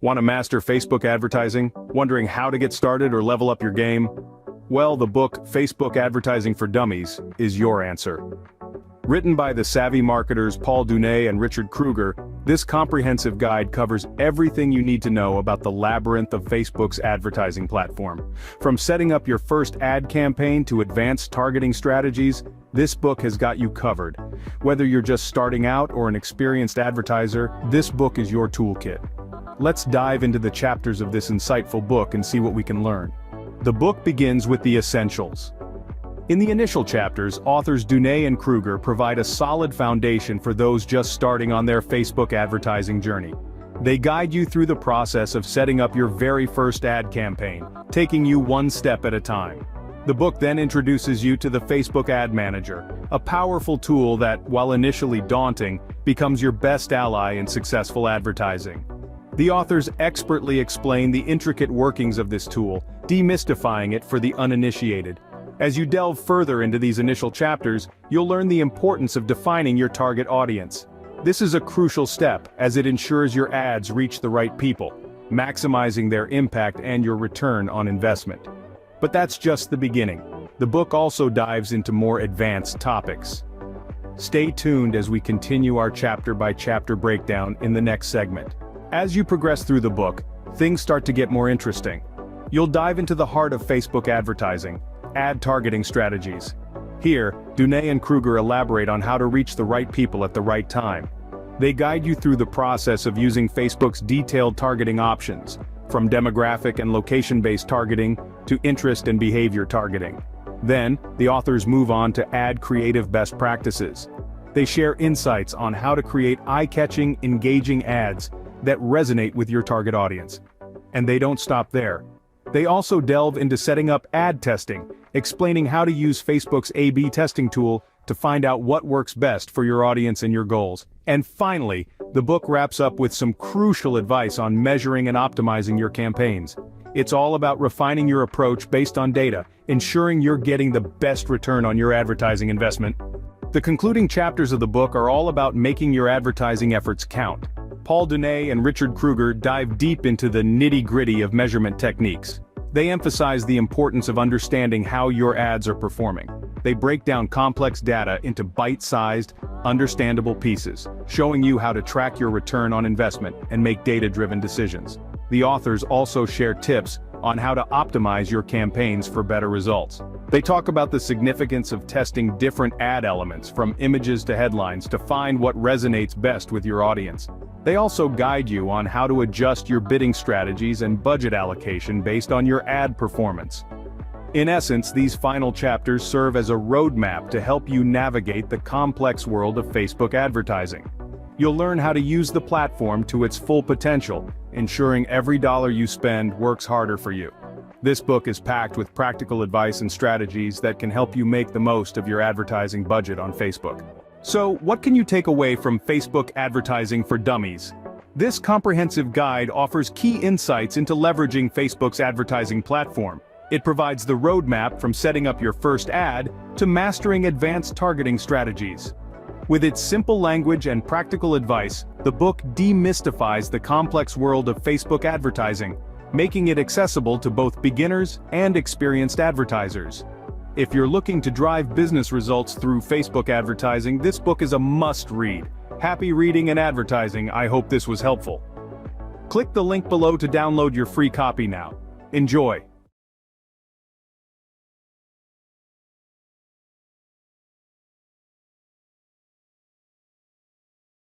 Want to master Facebook advertising? Wondering how to get started or level up your game? Well, the book, Facebook Advertising for Dummies, is your answer. Written by the savvy marketers Paul Dunay and Richard Kruger, this comprehensive guide covers everything you need to know about the labyrinth of Facebook's advertising platform. From setting up your first ad campaign to advanced targeting strategies, this book has got you covered. Whether you're just starting out or an experienced advertiser, this book is your toolkit. Let's dive into the chapters of this insightful book and see what we can learn. The book begins with the essentials. In the initial chapters, authors Dunay and Kruger provide a solid foundation for those just starting on their Facebook advertising journey. They guide you through the process of setting up your very first ad campaign, taking you one step at a time. The book then introduces you to the Facebook Ad Manager, a powerful tool that, while initially daunting, becomes your best ally in successful advertising. The authors expertly explain the intricate workings of this tool, demystifying it for the uninitiated. As you delve further into these initial chapters, you'll learn the importance of defining your target audience. This is a crucial step, as it ensures your ads reach the right people, maximizing their impact and your return on investment. But that's just the beginning. The book also dives into more advanced topics. Stay tuned as we continue our chapter-by-chapter breakdown in the next segment. As you progress through the book, things start to get more interesting. You'll dive into the heart of Facebook advertising, ad targeting strategies. Here, Dunay and Kruger elaborate on how to reach the right people at the right time. They guide you through the process of using Facebook's detailed targeting options, from demographic and location-based targeting to interest and behavior targeting. Then, the authors move on to ad creative best practices. They share insights on how to create eye-catching, engaging ads that resonate with your target audience. And they don't stop there. They also delve into setting up ad testing, explaining how to use Facebook's A/B testing tool to find out what works best for your audience and your goals. And finally, the book wraps up with some crucial advice on measuring and optimizing your campaigns. It's all about refining your approach based on data, ensuring you're getting the best return on your advertising investment. The concluding chapters of the book are all about making your advertising efforts count. Paul Dunay and Richard Kruger dive deep into the nitty-gritty of measurement techniques. They emphasize the importance of understanding how your ads are performing. They break down complex data into bite-sized, understandable pieces, showing you how to track your return on investment and make data-driven decisions. The authors also share tips on how to optimize your campaigns for better results. They talk about the significance of testing different ad elements, from images to headlines, to find what resonates best with your audience. They also guide you on how to adjust your bidding strategies and budget allocation based on your ad performance. In essence, these final chapters serve as a roadmap to help you navigate the complex world of Facebook advertising. You'll learn how to use the platform to its full potential, ensuring every dollar you spend works harder for you. This book is packed with practical advice and strategies that can help you make the most of your advertising budget on Facebook. So, what can you take away from Facebook Advertising for Dummies? This comprehensive guide offers key insights into leveraging Facebook's advertising platform. It provides the roadmap from setting up your first ad to mastering advanced targeting strategies. With its simple language and practical advice, the book demystifies the complex world of Facebook advertising, making it accessible to both beginners and experienced advertisers. If you're looking to drive business results through Facebook advertising, this book is a must-read. Happy reading and advertising. I hope this was helpful. Click the link below to download your free copy now. Enjoy.